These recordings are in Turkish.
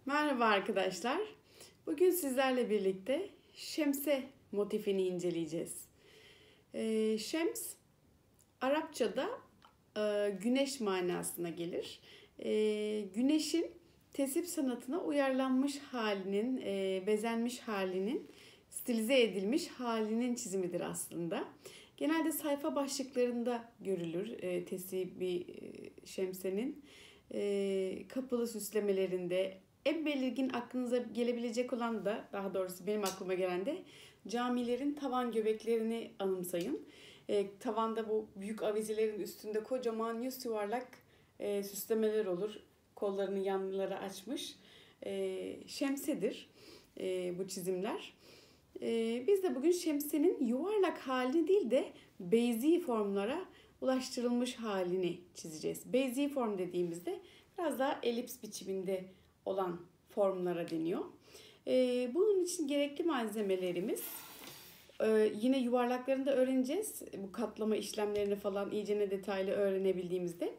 Merhaba arkadaşlar. Bugün sizlerle birlikte şemse motifini inceleyeceğiz. Şems, Arapçada güneş manasına gelir. Güneşin tesip sanatına uyarlanmış halinin, bezenmiş halinin, stilize edilmiş halinin çizimidir aslında. Genelde sayfa başlıklarında görülür tesibi şemsenin. Kapılı süslemelerinde, en belirgin aklınıza gelebilecek olan da, daha doğrusu benim aklıma gelen de camilerin tavan göbeklerini anımsayın. Tavanda bu büyük avizelerin üstünde kocaman yüz yuvarlak süslemeler olur. Kollarını yanlara açmış. Şemsedir bu çizimler. Biz de bugün şemsenin yuvarlak halini değil de beyzi formlara ulaştırılmış halini çizeceğiz. Beyzi form dediğimizde biraz daha elips biçiminde olan formlara deniyor. Bunun için gerekli malzemelerimiz, yine yuvarlaklarını da öğreneceğiz. Bu katlama işlemlerini falan iyicene detaylı öğrenebildiğimizde.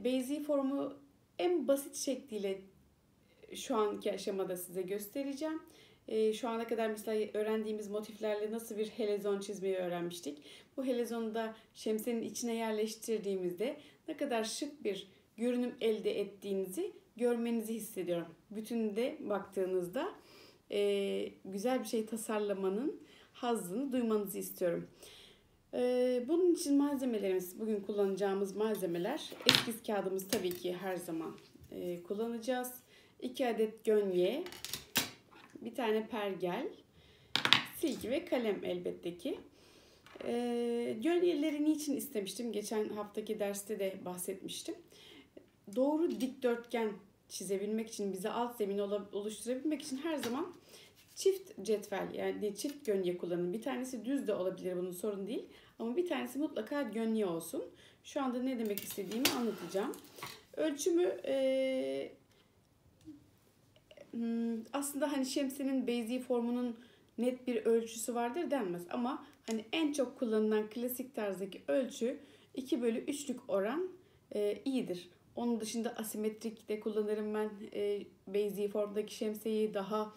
Beyzi formu en basit şekliyle şu anki aşamada size göstereceğim. Şu ana kadar mesela öğrendiğimiz motiflerle nasıl bir helezon çizmeyi öğrenmiştik. Bu helezonu da şemsiyenin içine yerleştirdiğimizde ne kadar şık bir görünüm elde ettiğinizi görmenizi hissediyorum. Bütünde baktığınızda güzel bir şey tasarlamanın hazzını duymanızı istiyorum. Bunun için malzemelerimiz, bugün kullanacağımız malzemeler, eskiz kağıdımız tabii ki her zaman kullanacağız. 2 adet gönye, bir tane pergel, silgi ve kalem elbette ki. Gönyeleri niçin istemiştim? Geçen haftaki derste de bahsetmiştim. Doğru dikdörtgen çizebilmek için, bize alt zemin oluşturabilmek için her zaman çift cetvel, yani çift gönye kullanın. Bir tanesi düz de olabilir, bunun sorun değil. Ama bir tanesi mutlaka gönye olsun. Şu anda ne demek istediğimi anlatacağım. Ölçümü aslında hani şemsiyenin beyzi formunun net bir ölçüsü vardır denmez. Ama hani en çok kullanılan klasik tarzdaki ölçü 2/3'lük oran iyidir. Onun dışında asimetrik de kullanırım ben. Beyzi formdaki şemsiyeyi daha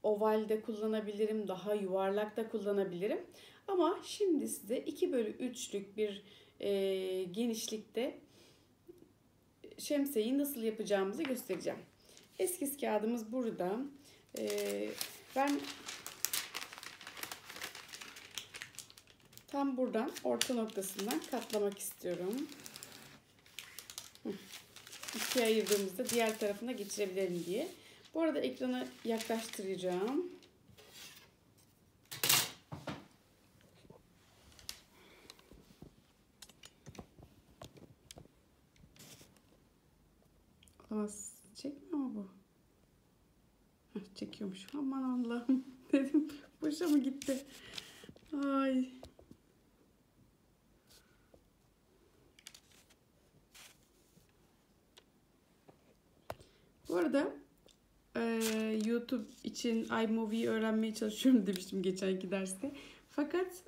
oval de kullanabilirim. Daha yuvarlak da kullanabilirim. Ama şimdi size 2/3'lük bir genişlikte şemsiyeyi nasıl yapacağımızı göstereceğim. Eskiz kağıdımız burada. Ben tam buradan orta noktasından katlamak istiyorum. İkiye ayırdığımızda diğer tarafına geçirebilirim diye. Bu arada ekranı yaklaştıracağım. Olamaz. Çekmiyor mu bu? Çekiyormuş. Aman Allah'ım. Dedim boşa mı gitti? Ay. Bu arada YouTube için iMovie'yi öğrenmeye çalışıyorum demiştim geçenki derste. Fakat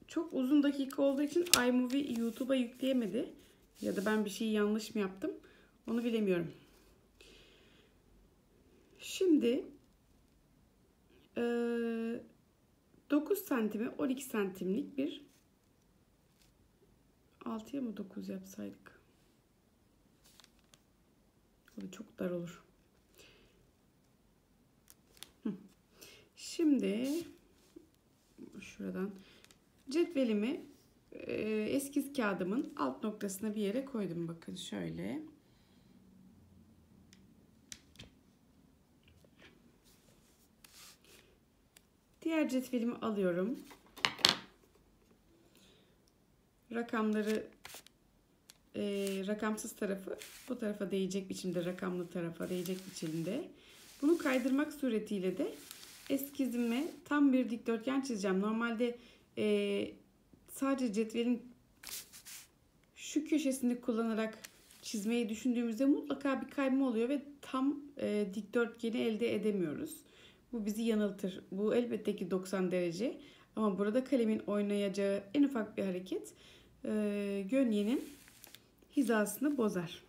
çok uzun dakika olduğu için iMovie YouTube'a yükleyemedi. Ya da ben bir şeyi yanlış mı yaptım? Onu bilemiyorum. Şimdi 9 santime 12 santimlik bir 6'ya mı 9 yapsaydık? O da çok dar olur. Şimdi şuradan cetvelimi eskiz kağıdımın alt noktasına bir yere koydum. Bakın şöyle. Diğer cetvelimi alıyorum. Rakamları rakamsız tarafı bu tarafa değecek biçimde, rakamlı tarafa değecek biçimde. Bunu kaydırmak suretiyle de eskizime tam bir dikdörtgen çizeceğim. Normalde sadece cetvelin şu köşesini kullanarak çizmeyi düşündüğümüzde mutlaka bir kayma oluyor ve tam dikdörtgeni elde edemiyoruz. Bu bizi yanıltır. Bu elbette ki 90 derece. Ama burada kalemin oynayacağı en ufak bir hareket gönyenin hizasını bozar.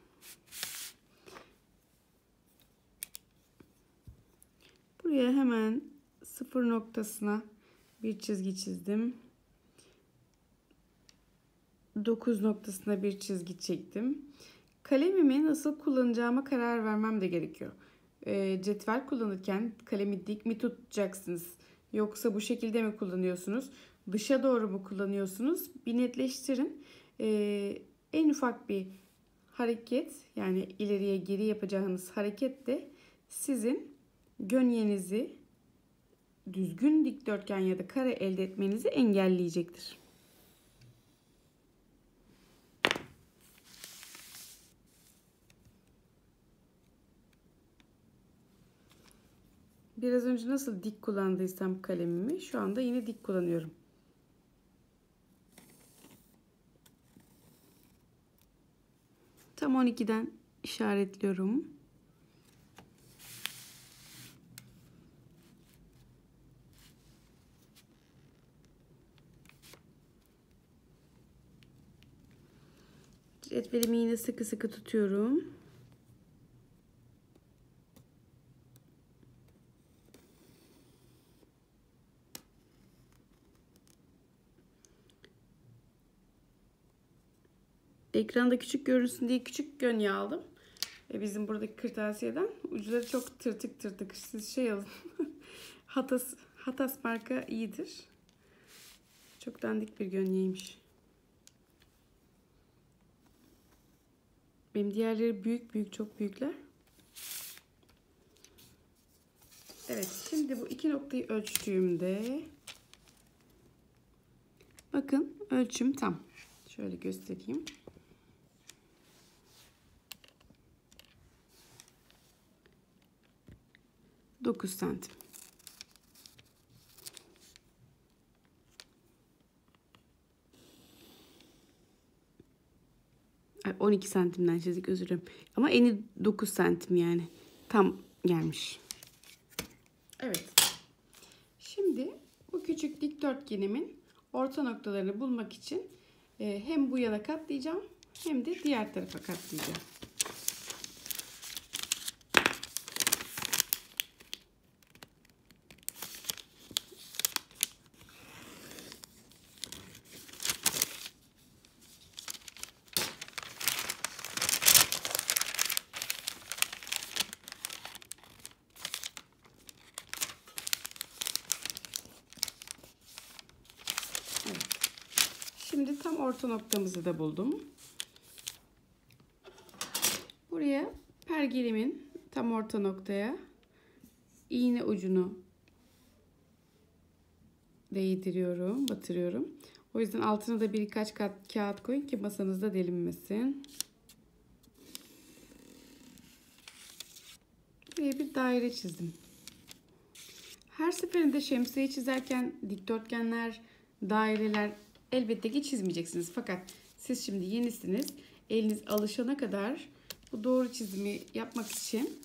Buraya hemen sıfır noktasına bir çizgi çizdim. 9 noktasına bir çizgi çektim. Kalemimi nasıl kullanacağıma karar vermem de gerekiyor. Cetvel kullanırken kalemi dik mi tutacaksınız? Yoksa bu şekilde mi kullanıyorsunuz? Dışa doğru mu kullanıyorsunuz? Bir netleştirin. En ufak bir hareket, yani ileriye geri yapacağınız hareket de sizin gönyenizi düzgün dikdörtgen ya da kare elde etmenizi engelleyecektir. Biraz önce nasıl dik kullandıysam kalemimi şu anda yine dik kullanıyorum. Tam 12'den işaretliyorum. Cetvelimi yine sıkı sıkı tutuyorum. Ekranda küçük görünsün diye küçük gönye aldım. Bizim buradaki kırtasiyeden uçları çok tırtık tırtık. Siz şey alın. Hatas marka iyidir. Çok dandik bir gönyeymiş. Benim diğerleri büyük büyük, çok büyükler. Evet, şimdi bu iki noktayı ölçtüğümde bakın ölçüm tam. Şöyle göstereyim. Dokuz santim. Ay, 12 santimden çizdik, özür dilerim. Ama eni 9 santim yani. Tam gelmiş. Evet. Şimdi bu küçük dikdörtgenimin orta noktalarını bulmak için hem bu yana katlayacağım hem de diğer tarafa katlayacağım. Şimdi tam orta noktamızı da buldum. Buraya pergelimin tam orta noktaya iğne ucunu değdiriyorum, batırıyorum. O yüzden altına da birkaç kat kağıt koyun ki masanızda delinmesin. Buraya bir daire çizdim. Her seferinde şemsiye çizerken dikdörtgenler, daireler elbette ki çizmeyeceksiniz. Fakat siz şimdi yenisiniz. Eliniz alışana kadar bu doğru çizimi yapmak için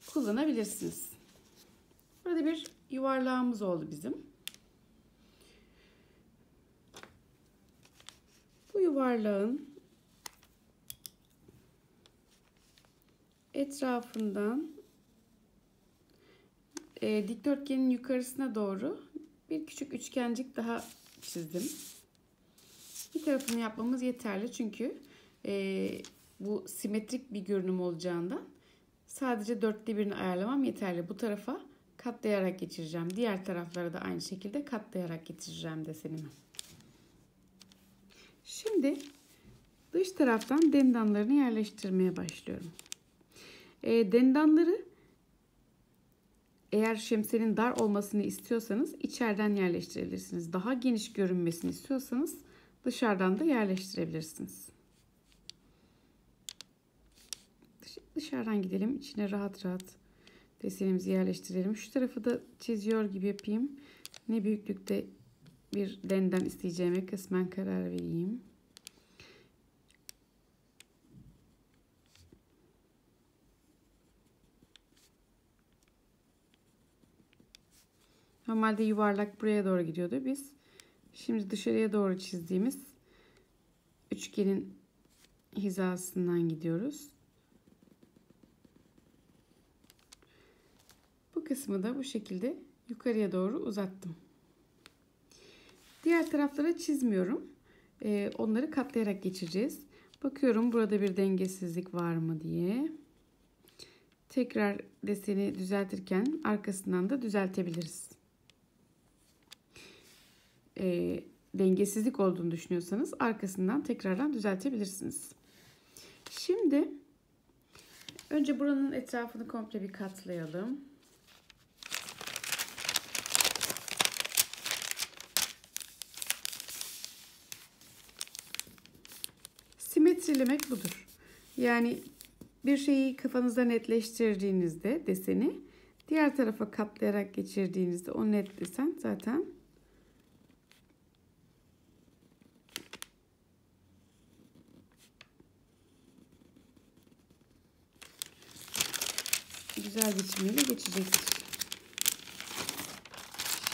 kullanabilirsiniz. Burada bir yuvarlağımız oldu bizim. Bu yuvarlağın etrafından dikdörtgenin yukarısına doğru bir küçük üçgencik daha çizdim. Bir tarafını yapmamız yeterli çünkü bu simetrik bir görünüm olacağından sadece dörtte birini ayarlamam yeterli. Bu tarafa katlayarak geçireceğim. Diğer taraflara da aynı şekilde katlayarak geçireceğim desenimi. Şimdi dış taraftan dendanlarını yerleştirmeye başlıyorum. Dendanları eğer şemsiyenin dar olmasını istiyorsanız içeriden yerleştirebilirsiniz. Daha geniş görünmesini istiyorsanız dışarıdan da yerleştirebilirsiniz. Dışarıdan gidelim. İçine rahat rahat desenimizi yerleştirelim. Şu tarafı da çiziyor gibi yapayım. Ne büyüklükte bir dendan isteyeceğime kısmen karar vereyim. Normalde yuvarlak buraya doğru gidiyordu. Biz şimdi dışarıya doğru çizdiğimiz üçgenin hizasından gidiyoruz. Bu kısmı da bu şekilde yukarıya doğru uzattım. Diğer taraflara çizmiyorum. Onları katlayarak geçeceğiz. Bakıyorum burada bir dengesizlik var mı diye. Tekrar deseni düzeltirken arkasından da düzeltebiliriz. Dengesizlik olduğunu düşünüyorsanız arkasından tekrardan düzeltebilirsiniz. Şimdi önce buranın etrafını komple bir katlayalım. Simetrilemek budur. Yani bir şeyi kafanızda netleştirdiğinizde deseni diğer tarafa katlayarak geçirdiğinizde o net desen zaten güzel biçimiyle geçecektir.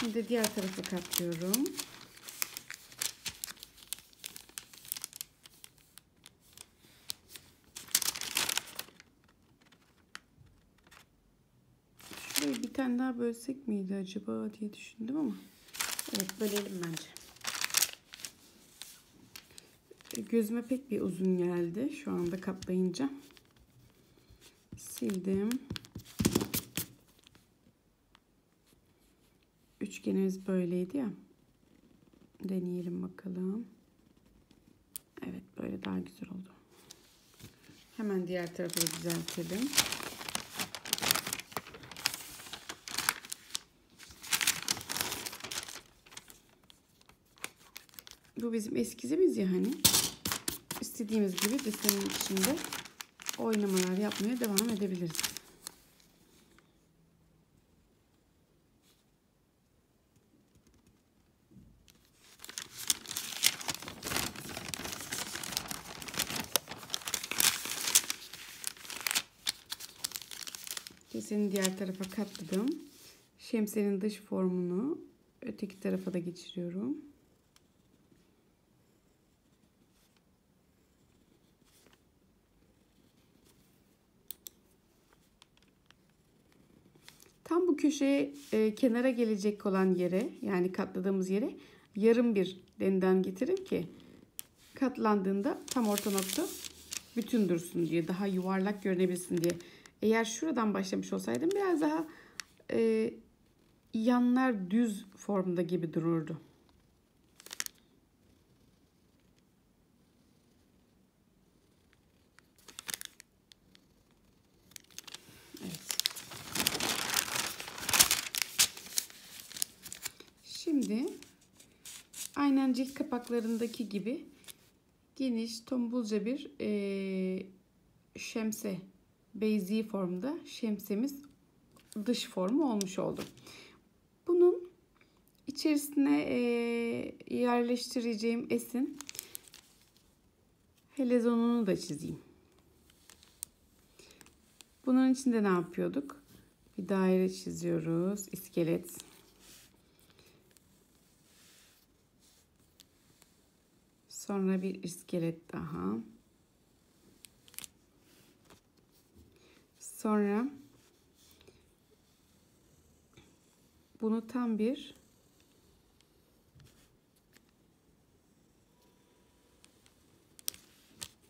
Şimdi diğer tarafa katlıyorum. Şurayı bir tane daha bölsek miydi acaba diye düşündüm ama evet, bölelim bence. Gözüme pek bir uzun geldi şu anda katlayınca. Sildim. Üçgenimiz böyleydi ya. Deneyelim bakalım. Evet, böyle daha güzel oldu. Hemen diğer tarafı da düzeltelim. Bu bizim eskizimiz ya hani. İstediğimiz gibi desenin içinde oynamalar yapmaya devam edebiliriz. Deseni diğer tarafa katladım. Şemsiyenin dış formunu öteki tarafa da geçiriyorum. Tam bu köşeye kenara gelecek olan yere, yani katladığımız yere yarım bir denden getirin ki katlandığında tam orta nokta bütün dursun diye, daha yuvarlak görünebilsin diye. Eğer şuradan başlamış olsaydım biraz daha yanlar düz formda gibi dururdu. Evet. Şimdi aynen cilt kapaklarındaki gibi geniş tombulca bir şemse, beyzi formda şemsemiz dış formu olmuş oldu. Bunun içerisine yerleştireceğim esin helezonunu da çizeyim. Bunun içinde ne yapıyorduk? Bir daire çiziyoruz. İskelet. Sonra bir iskelet daha. Sonra bunu tam bir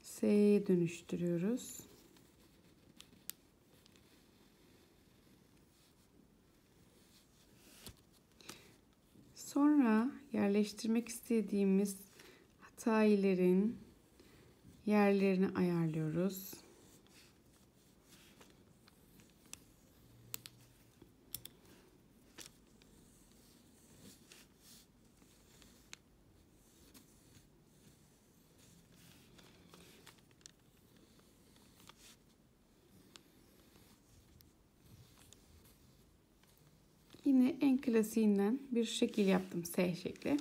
S'ye dönüştürüyoruz. Sonra yerleştirmek istediğimiz hatayilerin yerlerini ayarlıyoruz. Yine en klasiğinden bir şekil yaptım. S şekli.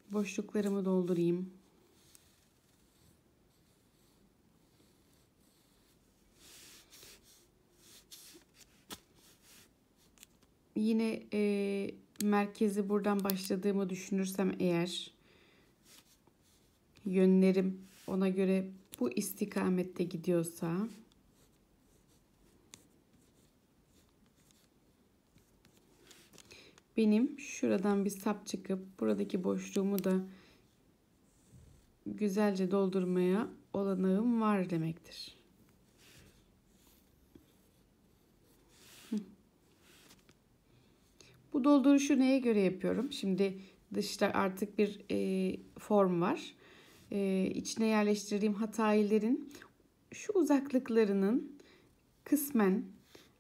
Boşluklarımı doldurayım. Yine merkezi buradan başladığımı düşünürsem eğer, yönlerim ona göre bu istikamette gidiyorsa benim şuradan bir sap çıkıp buradaki boşluğumu da güzelce doldurmaya olanağım var demektir. Bu dolduruşu neye göre yapıyorum? Şimdi dışta artık bir form var. İçine yerleştirdiğim hatayilerin şu uzaklıklarının kısmen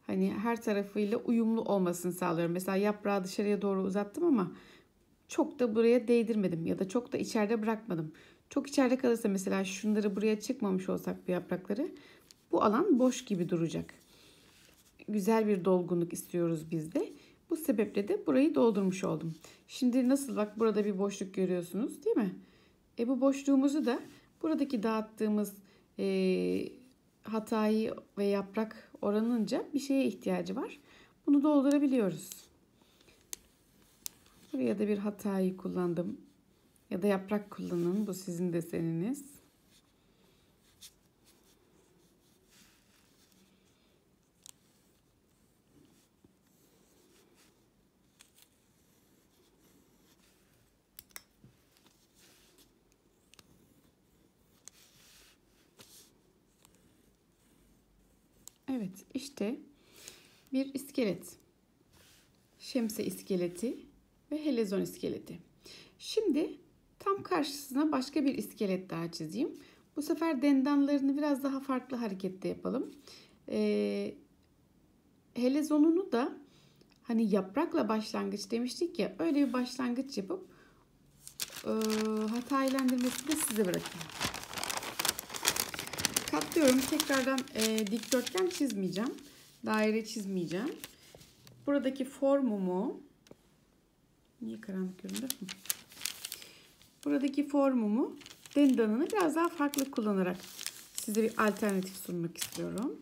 hani her tarafıyla uyumlu olmasını sağlıyorum. Mesela yaprağı dışarıya doğru uzattım ama çok da buraya değdirmedim ya da çok da içeride bırakmadım. Çok içeride kalırsa mesela şunları buraya çıkmamış olsak bu yaprakları, bu alan boş gibi duracak. Güzel bir dolgunluk istiyoruz biz de. Bu sebeple de burayı doldurmuş oldum. Şimdi nasıl, bak burada bir boşluk görüyorsunuz değil mi? Bu boşluğumuzu da buradaki dağıttığımız hatayı ve yaprak oranınca bir şeye ihtiyacı var. Bunu doldurabiliyoruz. Buraya da bir hatayı kullandım. Ya da yaprak kullanın. Bu sizin deseniniz. Evet, işte bir iskelet. Şemsiye iskeleti ve helezon iskeleti. Şimdi tam karşısına başka bir iskelet daha çizeyim. Bu sefer dendanlarını biraz daha farklı harekette yapalım. Helezonunu da hani yaprakla başlangıç demiştik ya, öyle bir başlangıç yapıp hataylandırmasını da size bırakayım. Katlıyorum. Tekrardan dikdörtgen çizmeyeceğim. Daire çizmeyeceğim. Buradaki formumu, niye karanlık göründü? Buradaki formumu dendanını biraz daha farklı kullanarak size bir alternatif sunmak istiyorum.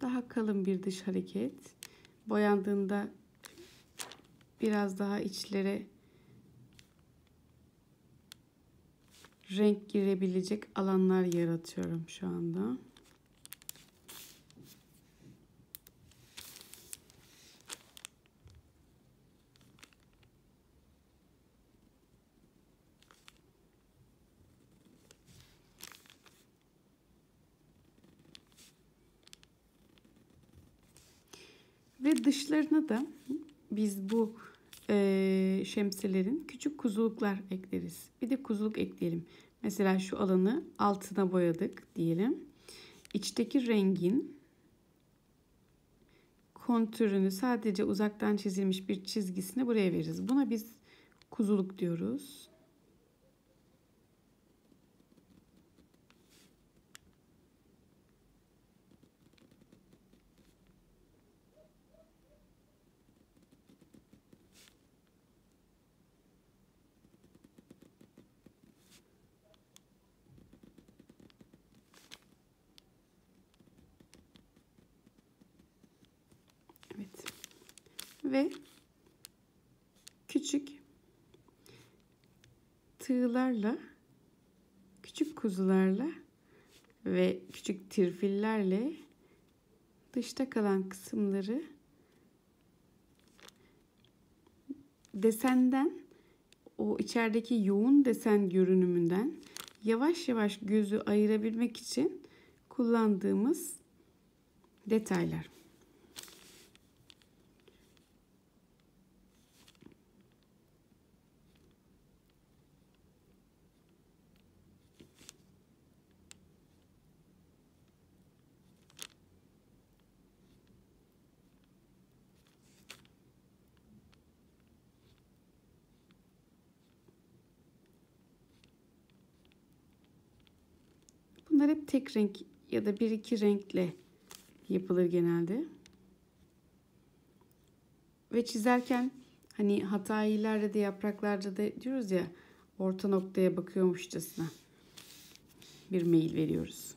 Daha kalın bir dış hareket. Boyandığında biraz daha içlere renk girebilecek alanlar yaratıyorum şu anda. Ve dışlarına da biz bu şemsiyelerin küçük kuzuluklar ekleriz. Bir de kuzuluk ekleyelim. Mesela şu alanı altına boyadık diyelim. İçteki rengin kontürünü sadece uzaktan çizilmiş bir çizgisini buraya veririz. Buna biz kuzuluk diyoruz. Evet. Ve küçük tığlarla, küçük kuzularla ve küçük tirfillerle dışta kalan kısımları desenden, o içerideki yoğun desen görünümünden yavaş yavaş gözü ayırabilmek için kullandığımız detaylar. Bunlar hep tek renk ya da bir iki renkle yapılır genelde. Ve çizerken hani hatayilerle de yapraklarda da diyoruz ya, orta noktaya bakıyormuşçasına bir meyil veriyoruz.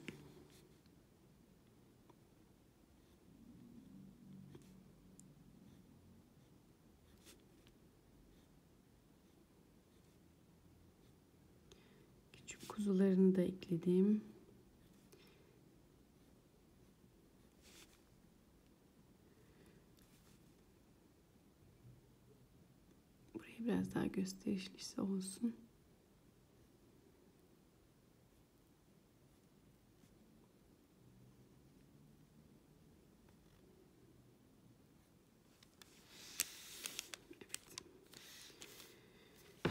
Küçük kuzularını da ekledim. Burayı biraz daha gösterişlisi olsun.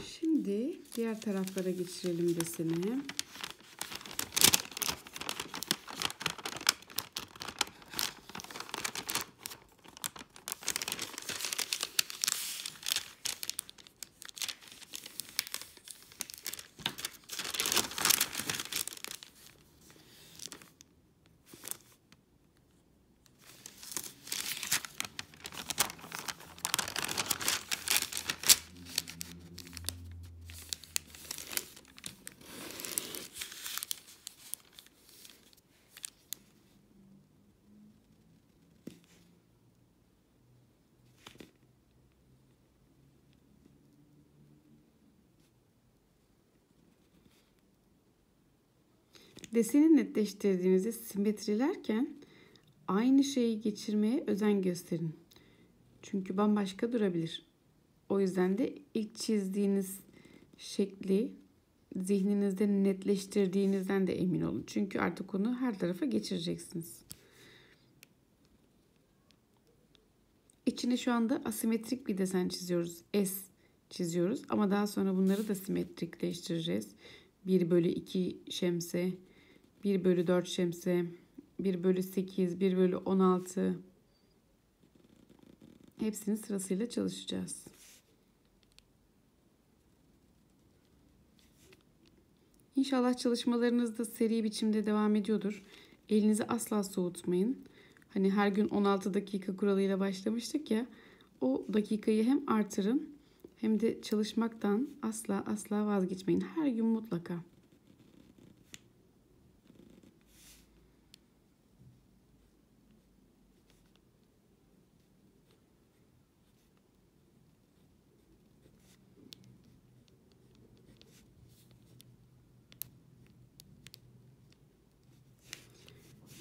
Şimdi diğer taraflara geçirelim deseni. Deseni netleştirdiğinizde simetrilerken aynı şeyi geçirmeye özen gösterin. Çünkü bambaşka durabilir. O yüzden de ilk çizdiğiniz şekli zihninizde netleştirdiğinizden de emin olun. Çünkü artık onu her tarafa geçireceksiniz. İçine şu anda asimetrik bir desen çiziyoruz. S çiziyoruz ama daha sonra bunları da simetrikleştireceğiz. 1/2 şemse, 1/4 şemse, 1/8, 1/16. Hepsini sırasıyla çalışacağız. İnşallah çalışmalarınız da seri biçimde devam ediyordur. Elinizi asla soğutmayın. Hani her gün 16 dakika kuralıyla başlamıştık ya. O dakikayı hem artırın hem de çalışmaktan asla vazgeçmeyin. Her gün mutlaka.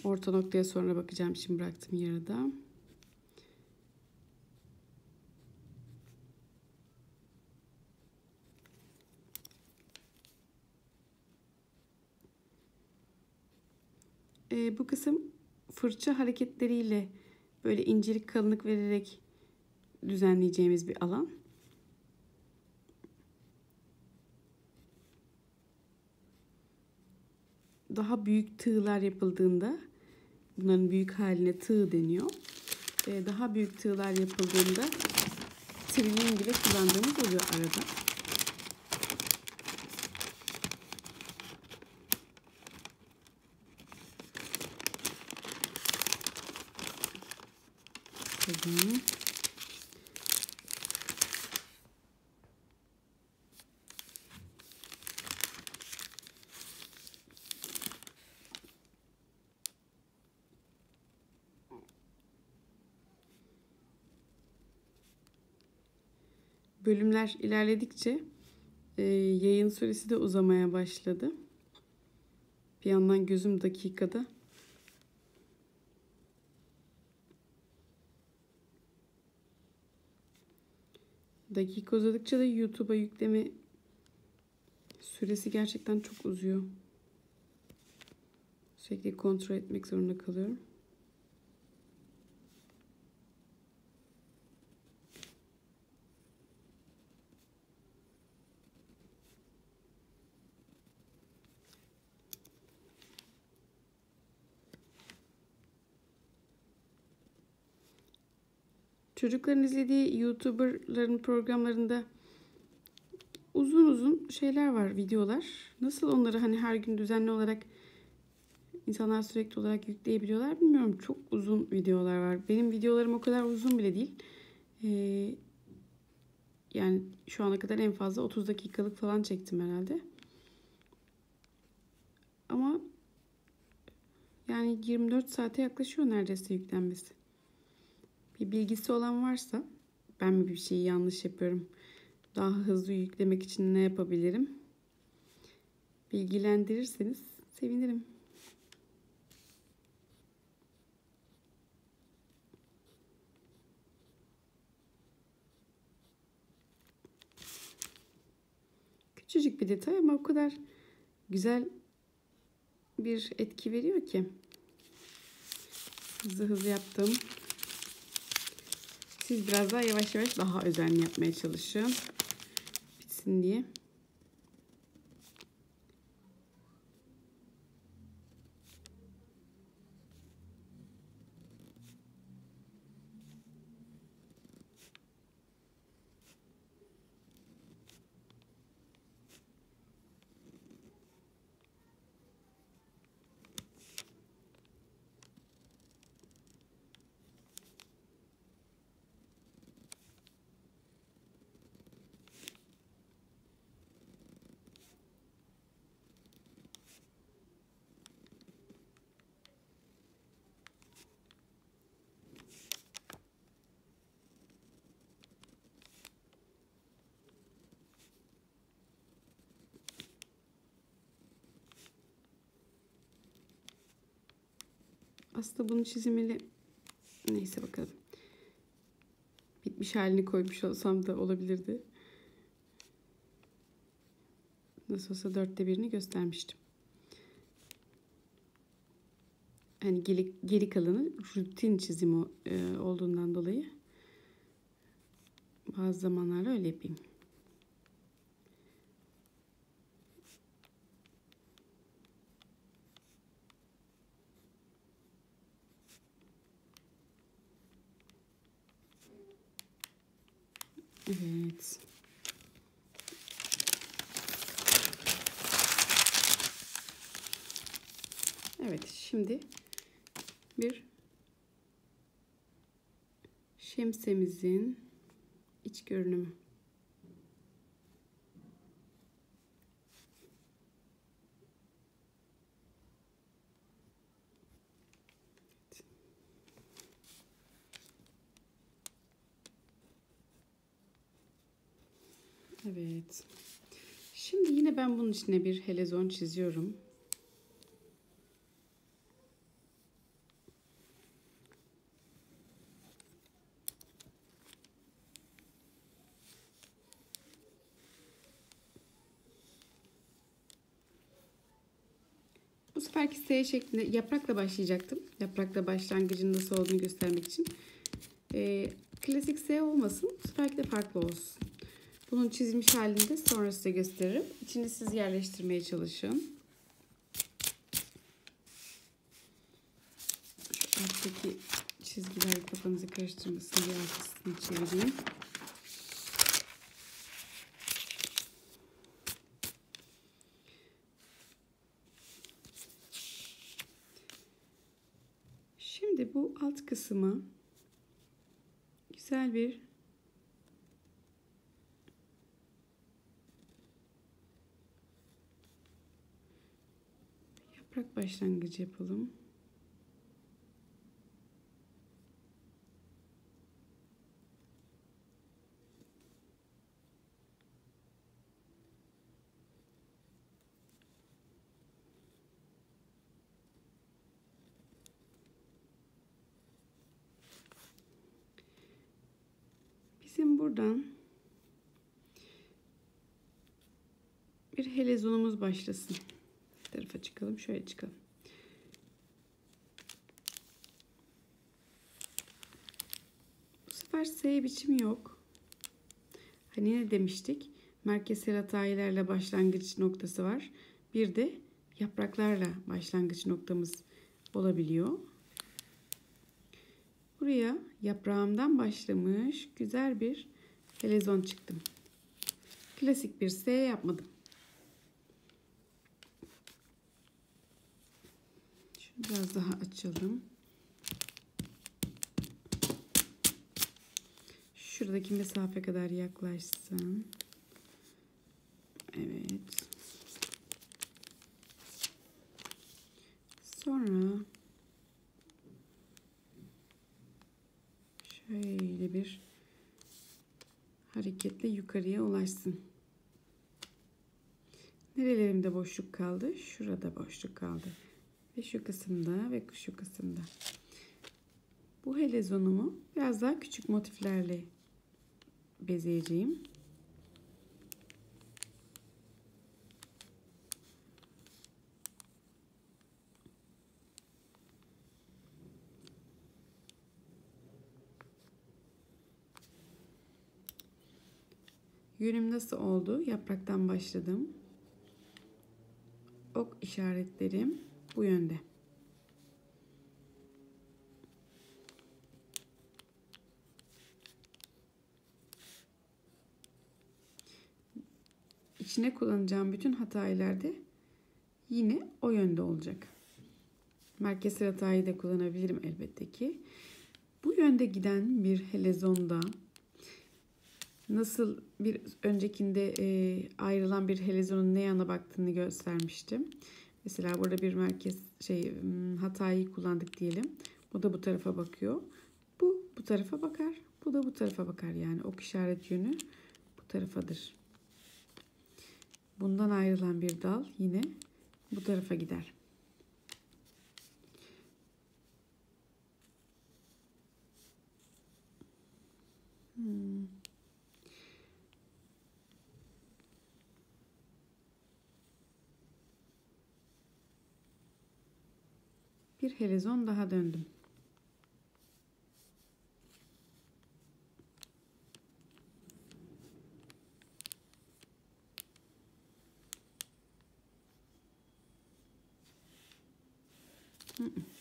Orta noktaya sonra bakacağım. Şimdi bıraktım yarıda. Bu kısım fırça hareketleriyle böyle incelik kalınlık vererek düzenleyeceğimiz bir alan. Daha büyük tığlar yapıldığında, bunların büyük haline tığ deniyor. Daha büyük tığlar yapıldığında trilling bile kullandığımız oluyor arada. Tabii. Bölümler ilerledikçe yayın süresi de uzamaya başladı. Bir yandan gözüm dakikada. Dakika uzadıkça da YouTube'a yükleme süresi gerçekten çok uzuyor. Sürekli kontrol etmek zorunda kalıyorum. Çocukların izlediği YouTuber'ların programlarında uzun uzun şeyler var, videolar. Nasıl onları hani her gün düzenli olarak insanlar sürekli olarak yükleyebiliyorlar bilmiyorum. Çok uzun videolar var. Benim videolarım o kadar uzun bile değil. Yani şu ana kadar en fazla 30 dakikalık falan çektim herhalde. Ama yani 24 saate yaklaşıyor neredeyse yüklenmesi. Bir bilgisi olan varsa, ben mi bir şeyi yanlış yapıyorum, daha hızlı yüklemek için ne yapabilirim? Bilgilendirirseniz sevinirim. Küçücük bir detay ama o kadar güzel bir etki veriyor ki. Hızlı hızlı yaptım. Siz biraz daha yavaş yavaş daha özenli yapmaya çalışın. Bitsin diye. Aslında bunun çizimini neyse bakalım. Bitmiş halini koymuş olsam da olabilirdi. Nasıl olsa 1/4'ünü göstermiştim. Hani geri kalanı rutin çizimi olduğundan dolayı bazı zamanlarda öyle yapayım. Evet. Evet, şimdi bir şemsiyemizin iç görünümü. Evet. Şimdi yine ben bunun içine bir helezon çiziyorum. Bu seferki S şeklinde yaprakla başlayacaktım. Yaprakla başlangıcın nasıl olduğunu göstermek için. Klasik S olmasın. Bu seferki de farklı olsun. Bunun çizilmiş halini de sonra size gösteririm. İçini siz yerleştirmeye çalışın. Şu alttaki çizgiler kafanızı karıştırmasın diye arkasını çevireyim. Şimdi bu alt kısmı güzel bir yaprak başlangıcı yapalım. buradan bir helezonumuz başlasın. Bir tarafa çıkalım, şöyle çıkalım. Bu sefer S biçimi yok. Hani ne demiştik? Merkezsel hatayilerle başlangıç noktası var. Bir de yapraklarla başlangıç noktamız olabiliyor. Buraya yaprağımdan başlamış güzel bir helezon çıktım. Klasik bir S yapmadım. Şunu biraz daha açalım. Şuradaki mesafe kadar yaklaşsın. Evet. Sonra şöyle bir hareketle yukarıya ulaşsın. Nerelerimde boşluk kaldı? Şurada boşluk kaldı. Ve şu kısımda ve şu kısımda. Bu helezonumu biraz daha küçük motiflerle bezeyeceğim. Yönüm nasıl oldu? Yapraktan başladım. Ok işaretlerim bu yönde. İçine kullanacağım bütün hataylarda yine o yönde olacak. Merkezsel hatayı da kullanabilirim elbette ki. Bu yönde giden bir helezonda nasıl bir öncekinde ayrılan bir helezonun ne yana baktığını göstermiştim. Mesela burada bir hatayı kullandık diyelim. O da bu tarafa bakıyor. Bu tarafa bakar. Bu da bu tarafa bakar. Yani ok işaret yönü bu tarafadır. Bundan ayrılan bir dal yine bu tarafa gider. Bir helezon daha döndüm.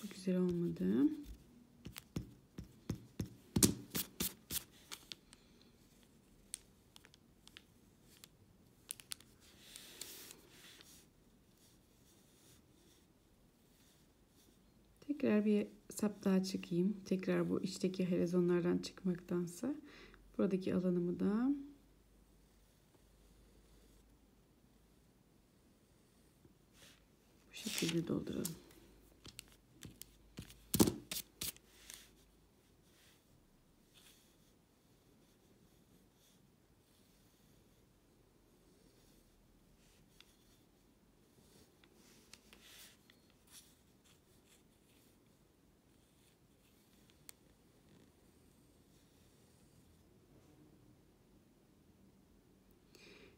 Bu güzel olmadı. Tekrar bir sap daha çıkayım. Tekrar bu içteki helezonlardan çıkmaktansa buradaki alanımı da bu şekilde dolduralım.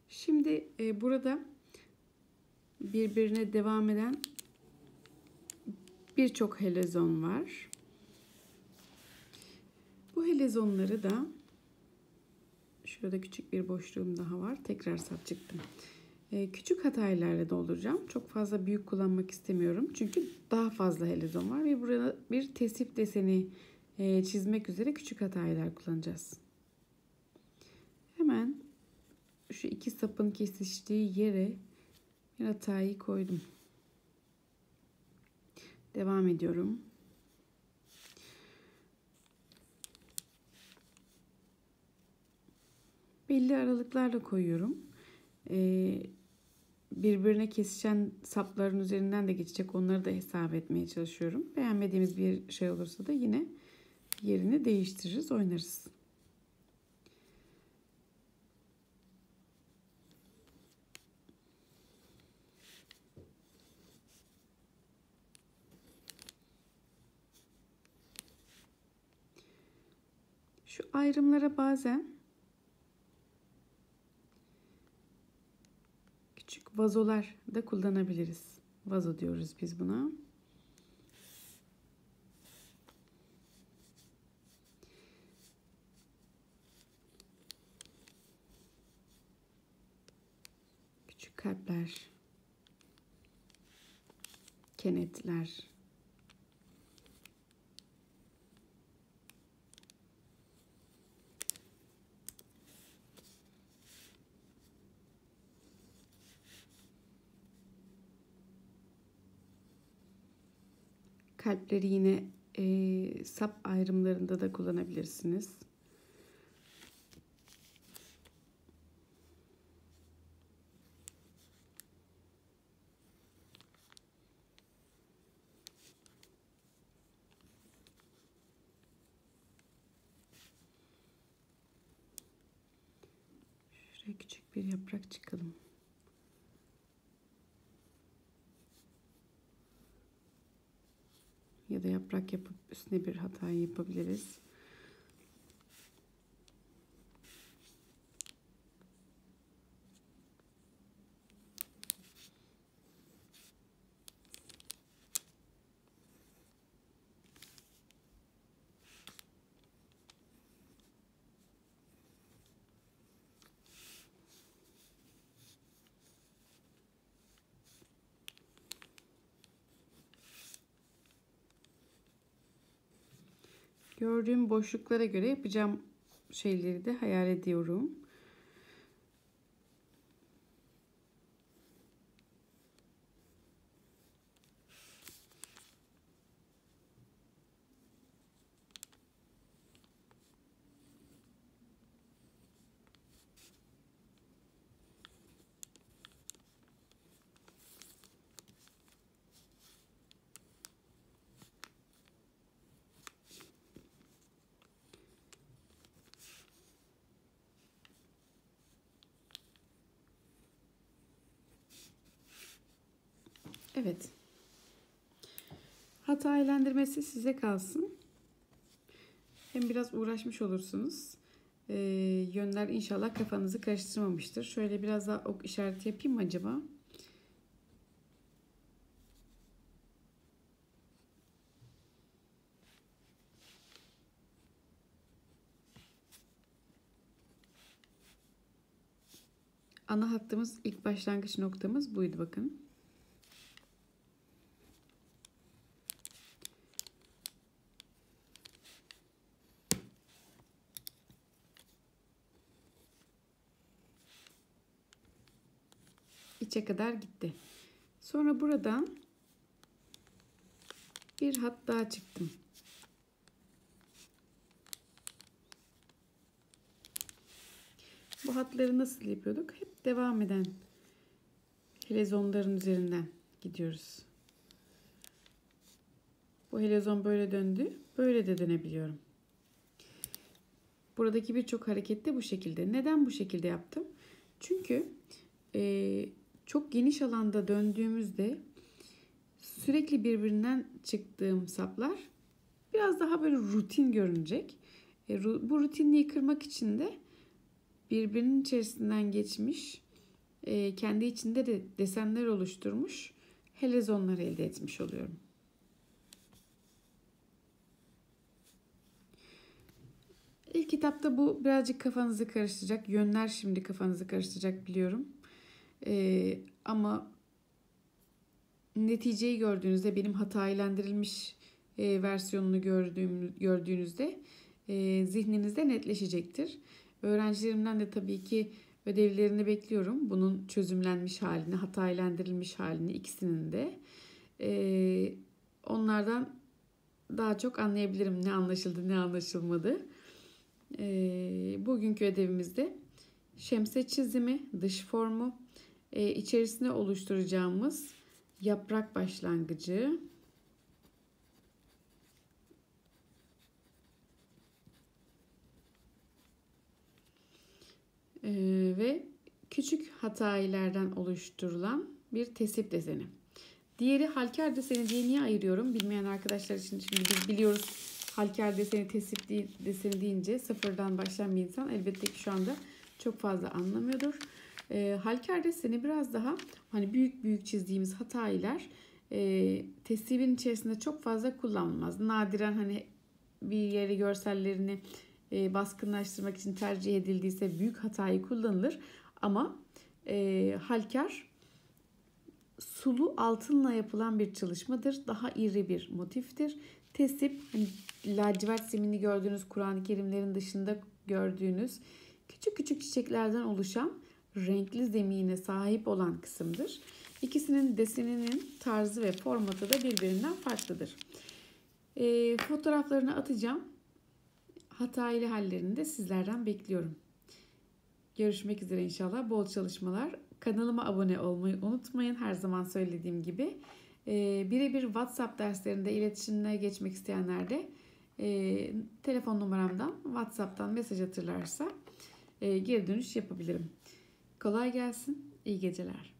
Şimdi burada birbirine devam eden birçok helezon var. Bu helezonları da şurada küçük bir boşluğum daha var. Tekrar sap çıktım. Küçük hataylarla dolduracağım. Çok fazla büyük kullanmak istemiyorum. Çünkü daha fazla helezon var ve burada bir tesip deseni çizmek üzere küçük hataylar kullanacağız. Hemen şu iki sapın kesiştiği yere bir hatayı koydum. Devam ediyorum. Belli aralıklarla koyuyorum. Birbirine kesişen sapların üzerinden de geçecek. Onları da hesap etmeye çalışıyorum. Beğenmediğimiz bir şey olursa da yine yerini değiştiririz, oynarız. Şu ayrımlara bazen vazolar da kullanabiliriz. Vazo diyoruz biz buna. Küçük kalpler, kenetler. Kalpleri yine sap ayrımlarında da kullanabilirsiniz. Şuraya küçük bir yaprak çıkalım. Ya da yaprak yapıp üstüne bir hata yapabiliriz. Gördüğüm boşluklara göre yapacağım şeyleri de hayal ediyorum. Evet. Hata eğlendirmesi size kalsın. Hem biraz uğraşmış olursunuz. Yönler inşallah kafanızı karıştırmamıştır. Şöyle biraz daha ok işareti yapayım mı acaba? Ana hattımız, ilk başlangıç noktamız buydu bakın. İçe kadar gitti. Sonra buradan bir hat daha çıktım. Bu hatları nasıl yapıyorduk? Hep devam eden helezonların üzerinden gidiyoruz. Bu helezon böyle döndü. Böyle de dönebiliyorum. Buradaki birçok hareket de bu şekilde. Neden bu şekilde yaptım? Çünkü çok geniş alanda döndüğümüzde sürekli birbirinden çıktığım saplar biraz daha böyle rutin görünecek. Bu rutinliği kırmak için de birbirinin içerisinden geçmiş, kendi içinde de desenler oluşturmuş helezonlar elde etmiş oluyorum. İlk etapta bu birazcık kafanızı karıştıracak. Yönler şimdi kafanızı karıştıracak biliyorum. Ama neticeyi gördüğünüzde, benim hatalendirilmiş versiyonunu gördüğünüzde zihninizde netleşecektir. Öğrencilerimden de tabii ki ödevlerini bekliyorum. Bunun çözümlenmiş halini, hatalendirilmiş halini, ikisinin de. Onlardan daha çok anlayabilirim ne anlaşıldı, ne anlaşılmadı. Bugünkü ödevimizde şemsiye çizimi, dış formu, içerisine oluşturacağımız yaprak başlangıcı, ve küçük hatayilerden oluşturulan bir tesip deseni. Diğeri halkar deseni diye niye ayırıyorum? Bilmeyen arkadaşlar için, şimdi biz biliyoruz halkar deseni, tesip deseni deyince sıfırdan başlayan bir insan elbette ki şu anda çok fazla anlamıyordur. Halker deseni biraz daha hani büyük büyük çizdiğimiz hataylar tesibin içerisinde çok fazla kullanılmaz. Nadiren hani bir yeri görsellerini baskınlaştırmak için tercih edildiyse büyük hatayı kullanılır. Ama halker sulu altınla yapılan bir çalışmadır. Daha iri bir motiftir. Tesip hani lacivert zemini gördüğünüz Kur'an-ı Kerimlerin dışında gördüğünüz küçük küçük çiçeklerden oluşan renkli zemine sahip olan kısımdır. İkisinin deseninin tarzı ve formatı da birbirinden farklıdır. Fotoğraflarını atacağım. Hatalı hallerini de sizlerden bekliyorum. Görüşmek üzere inşallah. Bol çalışmalar. Kanalıma abone olmayı unutmayın. Her zaman söylediğim gibi. Birebir WhatsApp derslerinde iletişimine geçmek isteyenler de telefon numaramdan WhatsApp'tan mesaj atırlarsa geri dönüş yapabilirim. Kolay gelsin. İyi geceler.